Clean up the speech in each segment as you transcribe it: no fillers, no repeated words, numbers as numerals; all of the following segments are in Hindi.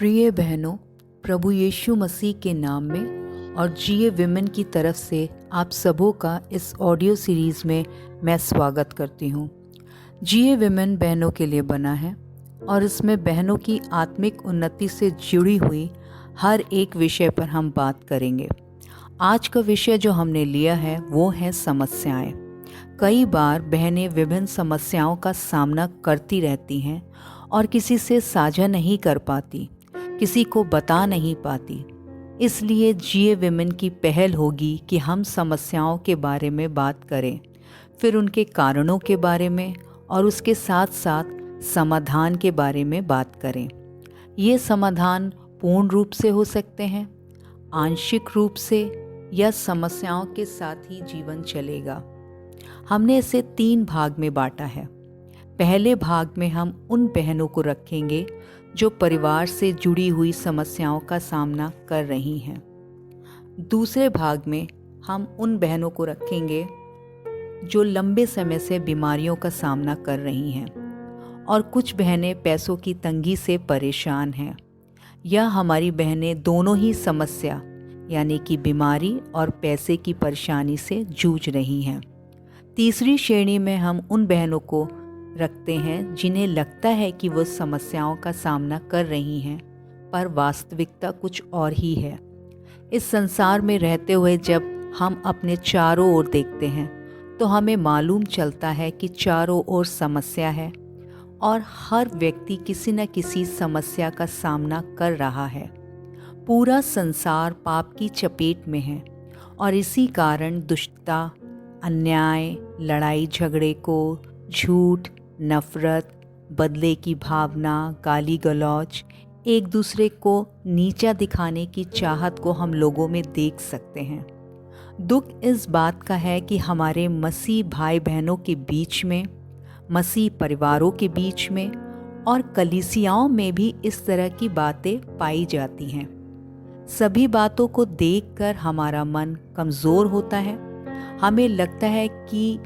प्रिय बहनों, प्रभु यीशु मसीह के नाम में और जिए विमेन की तरफ से आप सबों का इस ऑडियो सीरीज़ में मैं स्वागत करती हूँ। जिए विमेन बहनों के लिए बना है और इसमें बहनों की आत्मिक उन्नति से जुड़ी हुई हर एक विषय पर हम बात करेंगे। आज का विषय जो हमने लिया है वो है समस्याएं। कई बार बहनें विभिन्न समस्याओं का सामना करती रहती हैं और किसी से साझा नहीं कर पाती, किसी को बता नहीं पाती। इसलिए जिए विमेन की पहल होगी कि हम समस्याओं के बारे में बात करें, फिर उनके कारणों के बारे में और उसके साथ साथ समाधान के बारे में बात करें। ये समाधान पूर्ण रूप से हो सकते हैं, आंशिक रूप से, या समस्याओं के साथ ही जीवन चलेगा। हमने इसे 3 भाग में बांटा है। पहले भाग में हम उन बहनों को रखेंगे जो परिवार से जुड़ी हुई समस्याओं का सामना कर रही हैं। दूसरे भाग में हम उन बहनों को रखेंगे जो लंबे समय से बीमारियों का सामना कर रही हैं और कुछ बहनें पैसों की तंगी से परेशान हैं, या हमारी बहनें दोनों ही समस्या यानी कि बीमारी और पैसे की परेशानी से जूझ रही हैं। तीसरी श्रेणी में हम उन बहनों को रखते हैं जिन्हें लगता है कि वो समस्याओं का सामना कर रही हैं, पर वास्तविकता कुछ और ही है। इस संसार में रहते हुए जब हम अपने चारों ओर देखते हैं तो हमें मालूम चलता है कि चारों ओर समस्या है और हर व्यक्ति किसी न किसी समस्या का सामना कर रहा है। पूरा संसार पाप की चपेट में है और इसी कारण दुष्टता, अन्याय, लड़ाई झगड़े को, झूठ, नफरत, बदले की भावना, गाली गलौज, एक दूसरे को नीचा दिखाने की चाहत को हम लोगों में देख सकते हैं। दुख इस बात का है कि हमारे मसीह भाई बहनों के बीच में, मसीह परिवारों के बीच में और कलीसियाओं में भी इस तरह की बातें पाई जाती हैं। सभी बातों को देखकर हमारा मन कमज़ोर होता है। हमें लगता है कि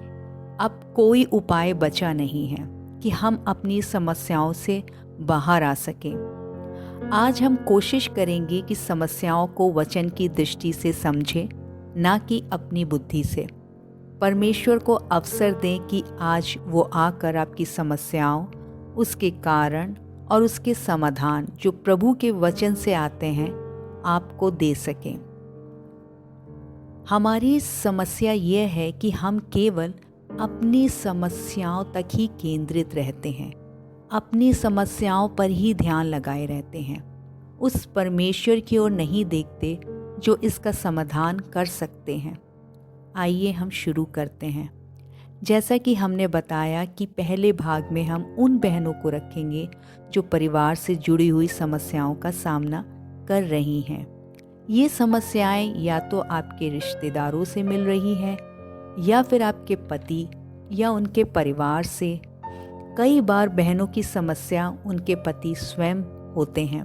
अब कोई उपाय बचा नहीं है कि हम अपनी समस्याओं से बाहर आ सकें। आज हम कोशिश करेंगे कि समस्याओं को वचन की दृष्टि से समझें, ना कि अपनी बुद्धि से। परमेश्वर को अवसर दें कि आज वो आकर आपकी समस्याओं, उसके कारण और उसके समाधान जो प्रभु के वचन से आते हैं आपको दे सकें। हमारी समस्या ये है कि हम केवल अपनी समस्याओं तक ही केंद्रित रहते हैं, अपनी समस्याओं पर ही ध्यान लगाए रहते हैं, उस परमेश्वर की ओर नहीं देखते जो इसका समाधान कर सकते हैं। आइए हम शुरू करते हैं। जैसा कि हमने बताया कि पहले भाग में हम उन बहनों को रखेंगे जो परिवार से जुड़ी हुई समस्याओं का सामना कर रही हैं। ये समस्याएं या तो आपके रिश्तेदारों से मिल रही हैं या फिर आपके पति या उनके परिवार से। कई बार बहनों की समस्या उनके पति स्वयं होते हैं।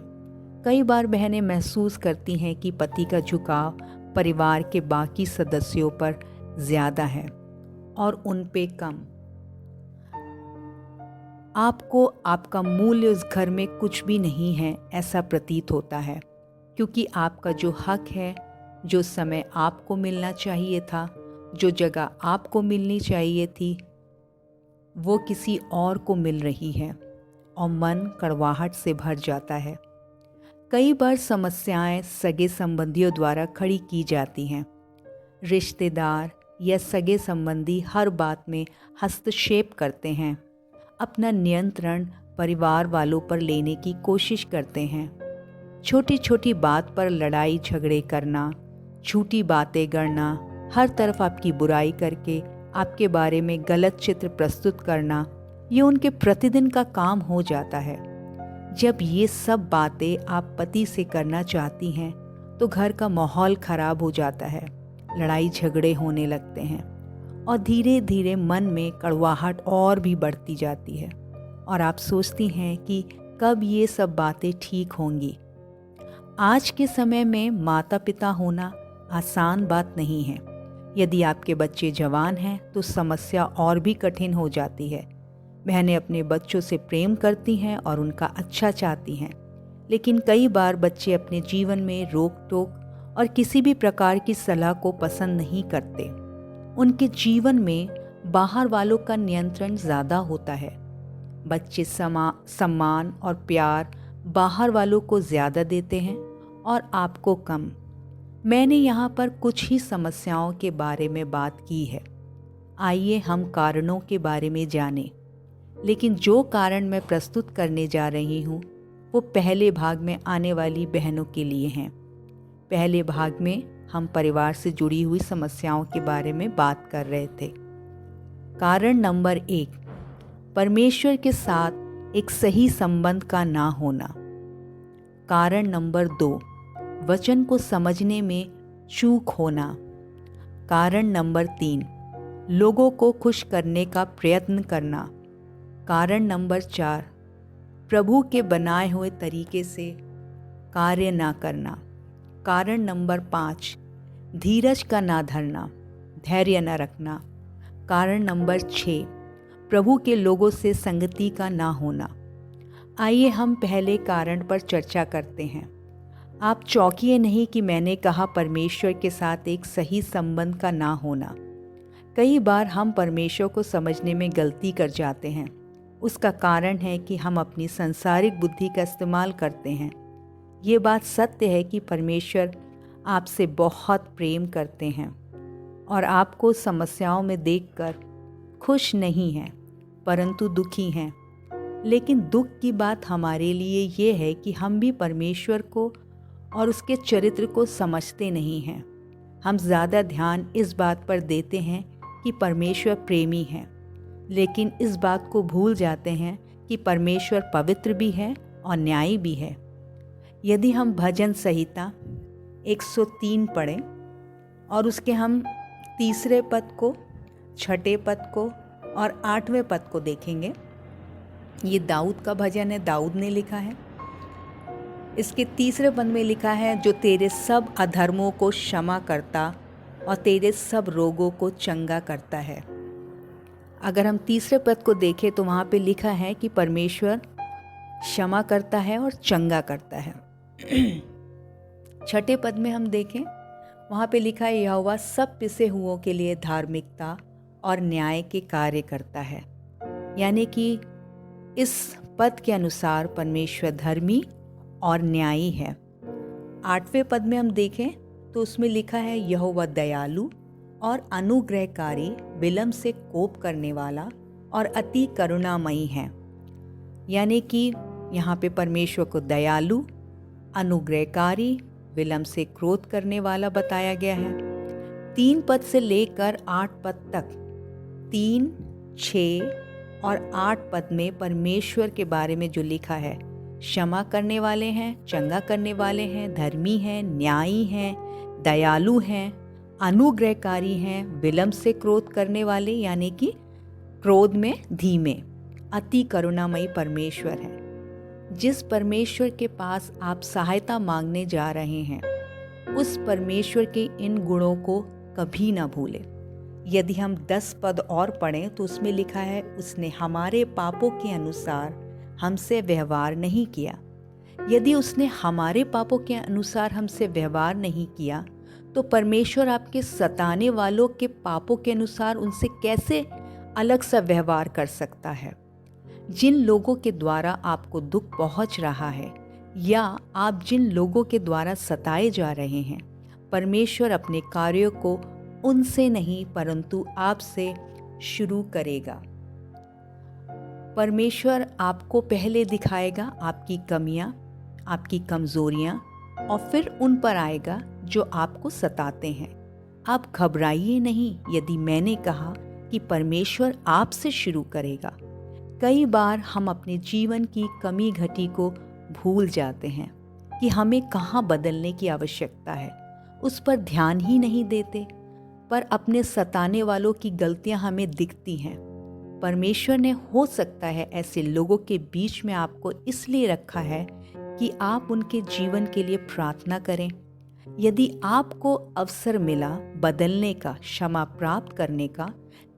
कई बार बहनें महसूस करती हैं कि पति का झुकाव परिवार के बाकी सदस्यों पर ज़्यादा है और उन पे कम। आपको आपका मूल्य उस घर में कुछ भी नहीं है ऐसा प्रतीत होता है, क्योंकि आपका जो हक है, जो समय आपको मिलना चाहिए था, जो जगह आपको मिलनी चाहिए थी, वो किसी और को मिल रही है और मन कड़वाहट से भर जाता है। कई बार समस्याएं सगे संबंधियों द्वारा खड़ी की जाती हैं। रिश्तेदार या सगे संबंधी हर बात में हस्तक्षेप करते हैं, अपना नियंत्रण परिवार वालों पर लेने की कोशिश करते हैं। छोटी छोटी बात पर लड़ाई झगड़े करना, झूठी बातें गढ़ना, हर तरफ आपकी बुराई करके आपके बारे में गलत चित्र प्रस्तुत करना, ये उनके प्रतिदिन का काम हो जाता है। जब ये सब बातें आप पति से करना चाहती हैं तो घर का माहौल खराब हो जाता है, लड़ाई झगड़े होने लगते हैं और धीरे धीरे मन में कड़वाहट और भी बढ़ती जाती है और आप सोचती हैं कि कब ये सब बातें ठीक होंगी। आज के समय में माता पिता होना आसान बात नहीं है। यदि आपके बच्चे जवान हैं तो समस्या और भी कठिन हो जाती है। बहनें अपने बच्चों से प्रेम करती हैं और उनका अच्छा चाहती हैं, लेकिन कई बार बच्चे अपने जीवन में रोक टोक और किसी भी प्रकार की सलाह को पसंद नहीं करते। उनके जीवन में बाहर वालों का नियंत्रण ज़्यादा होता है। बच्चे सम्मान और प्यार बाहर वालों को ज़्यादा देते हैं और आपको कम। मैंने यहाँ पर कुछ ही समस्याओं के बारे में बात की है। आइए हम कारणों के बारे में जानें। लेकिन जो कारण मैं प्रस्तुत करने जा रही हूँ वो पहले भाग में आने वाली बहनों के लिए हैं। पहले भाग में हम परिवार से जुड़ी हुई समस्याओं के बारे में बात कर रहे थे। कारण नंबर 1, परमेश्वर के साथ एक सही संबंध का ना होना। कारण नंबर 2, वचन को समझने में चूक होना। कारण नंबर 3, लोगों को खुश करने का प्रयत्न करना। कारण नंबर 4, प्रभु के बनाए हुए तरीके से कार्य ना करना। कारण नंबर 5, धीरज का ना धरना, धैर्य न रखना। कारण नंबर 6, प्रभु के लोगों से संगति का ना होना। आइए हम पहले कारण पर चर्चा करते हैं। आप चौंकिए नहीं कि मैंने कहा परमेश्वर के साथ एक सही संबंध का ना होना। कई बार हम परमेश्वर को समझने में गलती कर जाते हैं। उसका कारण है कि हम अपनी सांसारिक बुद्धि का इस्तेमाल करते हैं। ये बात सत्य है कि परमेश्वर आपसे बहुत प्रेम करते हैं और आपको समस्याओं में देखकर खुश नहीं हैं, परंतु दुखी हैं। लेकिन दुख की बात हमारे लिए ये है कि हम भी परमेश्वर को और उसके चरित्र को समझते नहीं हैं। हम ज़्यादा ध्यान इस बात पर देते हैं कि परमेश्वर प्रेमी है, लेकिन इस बात को भूल जाते हैं कि परमेश्वर पवित्र भी है और न्यायी भी है। यदि हम भजन संहिता 103 पढ़ें और उसके हम 3 पद को, 6 पद को और 8वें पद को देखेंगे। ये दाऊद का भजन है, दाऊद ने लिखा है। इसके 3 पद में लिखा है, जो तेरे सब अधर्मों को क्षमा करता और तेरे सब रोगों को चंगा करता है। अगर हम 3 पद को देखें तो वहाँ पे लिखा है कि परमेश्वर क्षमा करता है और चंगा करता है। 6 पद में हम देखें, वहाँ पे लिखा है, यहोवा सब पिसे हुओं के लिए धार्मिकता और न्याय के कार्य करता है। यानी कि इस पद के अनुसार परमेश्वर धर्मी और न्यायी है। 8वें पद में हम देखें तो उसमें लिखा है, यहोवा दयालु और अनुग्रहकारी, विलम्ब से कोप करने वाला और अति करुणामयी है। यानी कि यहाँ पे परमेश्वर को दयालु, अनुग्रहकारी, विलम्ब से क्रोध करने वाला बताया गया है। 3 पद से लेकर 8 पद तक, 3, 6 और 8 पद में परमेश्वर के बारे में जो लिखा है, क्षमा करने वाले हैं, चंगा करने वाले हैं, धर्मी हैं, न्यायी हैं, दयालु हैं, अनुग्रहकारी हैं, विलम्ब से क्रोध करने वाले यानी कि क्रोध में धीमे, अति करुणामयी परमेश्वर है। जिस परमेश्वर के पास आप सहायता मांगने जा रहे हैं, उस परमेश्वर के इन गुणों को कभी ना भूलें। यदि हम 10 पद और पढ़ें तो उसमें लिखा है, उसने हमारे पापों के अनुसार हमसे व्यवहार नहीं किया। यदि उसने हमारे पापों के अनुसार हमसे व्यवहार नहीं किया तो परमेश्वर आपके सताने वालों के पापों के अनुसार उनसे कैसे अलग सा व्यवहार कर सकता है। जिन लोगों के द्वारा आपको दुख पहुंच रहा है या आप जिन लोगों के द्वारा सताए जा रहे हैं, परमेश्वर अपने कार्यों को उनसे नहीं परंतु आपसे शुरू करेगा। परमेश्वर आपको पहले दिखाएगा आपकी कमियां, आपकी कमजोरियां और फिर उन पर आएगा जो आपको सताते हैं। आप घबराइए नहीं यदि मैंने कहा कि परमेश्वर आपसे शुरू करेगा। कई बार हम अपने जीवन की कमी घटी को भूल जाते हैं कि हमें कहाँ बदलने की आवश्यकता है, उस पर ध्यान ही नहीं देते, पर अपने सताने वालों की गलतियां हमें दिखती हैं। परमेश्वर ने हो सकता है ऐसे लोगों के बीच में आपको इसलिए रखा है कि आप उनके जीवन के लिए प्रार्थना करें। यदि आपको अवसर मिला बदलने का, क्षमा प्राप्त करने का,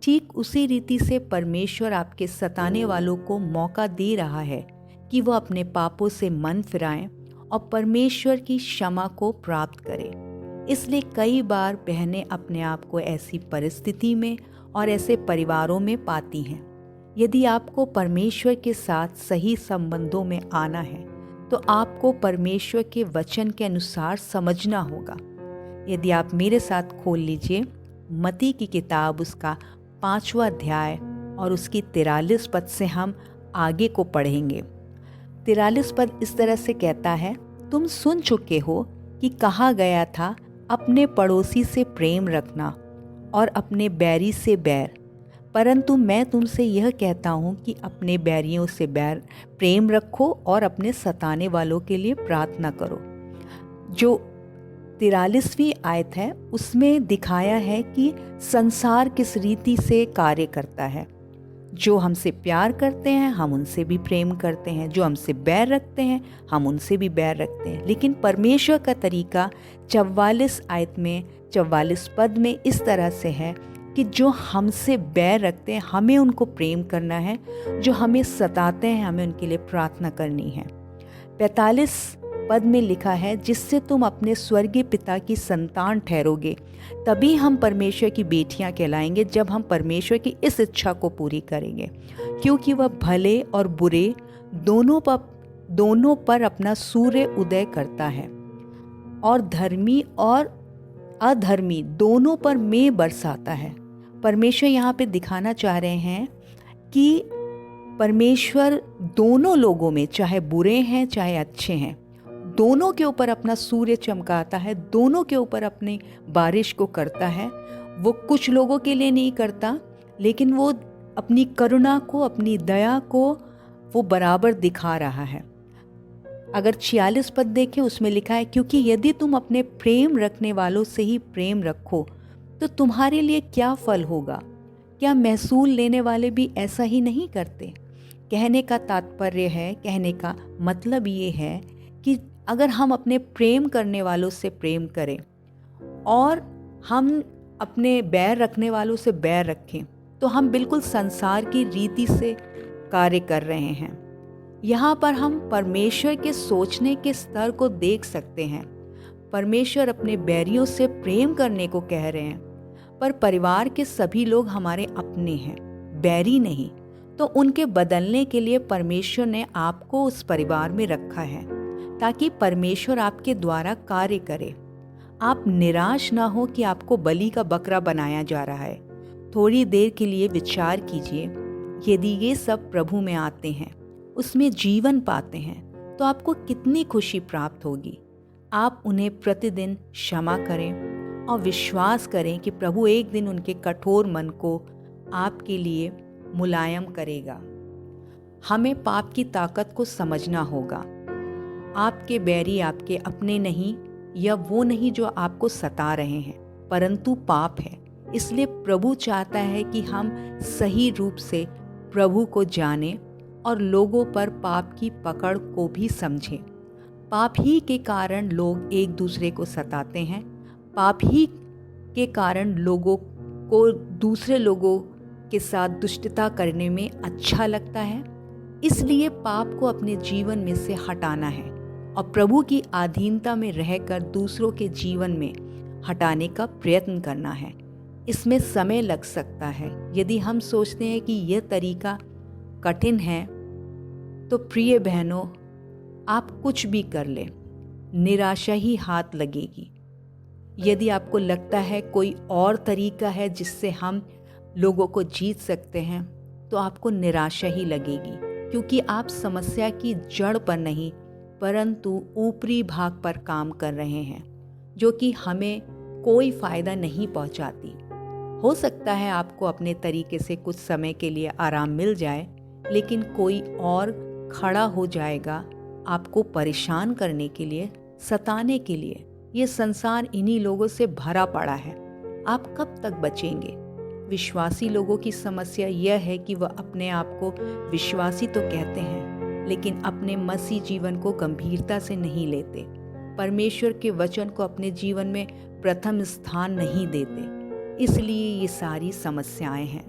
ठीक उसी रीति से परमेश्वर आपके सताने वालों को मौका दे रहा है कि वो अपने पापों से मन फिराएं और परमेश्वर की क्षमा को प्राप्त करें। इसलिए कई बार बहनें अपने आप को ऐसी परिस्थिति में और ऐसे परिवारों में पाती हैं। यदि आपको परमेश्वर के साथ सही संबंधों में आना है तो आपको परमेश्वर के वचन के अनुसार समझना होगा। यदि आप मेरे साथ खोल लीजिए मत्ती की किताब, उसका 5वां अध्याय और उसकी 43 पद से हम आगे को पढ़ेंगे। 43 पद इस तरह से कहता है, तुम सुन चुके हो कि कहा गया था, अपने पड़ोसी से प्रेम रखना और अपने बैरी से बैर। परंतु मैं तुमसे यह कहता हूँ कि अपने बैरियों से बैर प्रेम रखो और अपने सताने वालों के लिए प्रार्थना करो। जो 43वीं आयत है उसमें दिखाया है कि संसार किस रीति से कार्य करता है। जो हमसे प्यार करते हैं हम उनसे भी प्रेम करते हैं, जो हमसे बैर रखते हैं हम उनसे भी बैर रखते हैं। लेकिन परमेश्वर का तरीका 44 आयत में 44 पद में इस तरह से है कि जो हमसे बैर रखते हैं हमें उनको प्रेम करना है, जो हमें सताते हैं हमें उनके लिए प्रार्थना करनी है। 45 पद में लिखा है, जिससे तुम अपने स्वर्गीय पिता की संतान ठहरोगे। तभी हम परमेश्वर की बेटियां कहलाएंगे जब हम परमेश्वर की इस इच्छा को पूरी करेंगे, क्योंकि वह भले और बुरे दोनों पर अपना सूर्य उदय करता है और धर्मी और अधर्मी दोनों पर मेघ बरसाता है। परमेश्वर यहाँ पे दिखाना चाह रहे हैं कि परमेश्वर दोनों लोगों में, चाहे बुरे हैं चाहे अच्छे हैं, दोनों के ऊपर अपना सूर्य चमकाता है, दोनों के ऊपर अपनी बारिश को करता है। वो कुछ लोगों के लिए नहीं करता, लेकिन वो अपनी करुणा को, अपनी दया को वो बराबर दिखा रहा है। अगर 46 पद देखें उसमें लिखा है, क्योंकि यदि तुम अपने प्रेम रखने वालों से ही प्रेम रखो तो तुम्हारे लिए क्या फल होगा? क्या महसूल लेने वाले भी ऐसा ही नहीं करते? कहने का तात्पर्य है, कहने का मतलब ये है कि अगर हम अपने प्रेम करने वालों से प्रेम करें और हम अपने बैर रखने वालों से बैर रखें तो हम बिल्कुल संसार की रीति से कार्य कर रहे हैं। यहाँ पर हम परमेश्वर के सोचने के स्तर को देख सकते हैं। परमेश्वर अपने बैरियों से प्रेम करने को कह रहे हैं, पर परिवार के सभी लोग हमारे अपने हैं, बैरी नहीं। तो उनके बदलने के लिए परमेश्वर ने आपको उस परिवार में रखा है ताकि परमेश्वर आपके द्वारा कार्य करे। आप निराश ना हो कि आपको बलि का बकरा बनाया जा रहा है। थोड़ी देर के लिए विचार कीजिए, यदि ये सब प्रभु में आते हैं, उसमें जीवन पाते हैं, तो आपको कितनी खुशी प्राप्त होगी। आप उन्हें प्रतिदिन क्षमा करें और विश्वास करें कि प्रभु एक दिन उनके कठोर मन को आपके लिए मुलायम करेगा। हमें पाप की ताकत को समझना होगा। आपके बैरी आपके अपने नहीं, या वो नहीं जो आपको सता रहे हैं, परंतु पाप है। इसलिए प्रभु चाहता है कि हम सही रूप से प्रभु को जानें और लोगों पर पाप की पकड़ को भी समझें। पाप ही के कारण लोग एक दूसरे को सताते हैं। पाप ही के कारण लोगों को दूसरे लोगों के साथ दुष्टता करने में अच्छा लगता है। इसलिए पाप को अपने जीवन में से हटाना है और प्रभु की अधीनता में रहकर दूसरों के जीवन में हटाने का प्रयत्न करना है। इसमें समय लग सकता है। यदि हम सोचते हैं कि यह तरीका कठिन है तो प्रिय बहनों, आप कुछ भी कर लें, निराशा ही हाथ लगेगी। यदि आपको लगता है कोई और तरीका है जिससे हम लोगों को जीत सकते हैं, तो आपको निराशा ही लगेगी, क्योंकि आप समस्या की जड़ पर नहीं परंतु ऊपरी भाग पर काम कर रहे हैं, जो कि हमें कोई फ़ायदा नहीं पहुंचाती। हो सकता है आपको अपने तरीके से कुछ समय के लिए आराम मिल जाए, लेकिन कोई और खड़ा हो जाएगा आपको परेशान करने के लिए, सताने के लिए। ये संसार इन्हीं लोगों से भरा पड़ा है। आप कब तक बचेंगे? विश्वासी लोगों की समस्या यह है कि वह अपने आप को विश्वासी तो कहते हैं, लेकिन अपने मसीह जीवन को गंभीरता से नहीं लेते, परमेश्वर के वचन को अपने जीवन में प्रथम स्थान नहीं देते। इसलिए ये सारी समस्याएं हैं।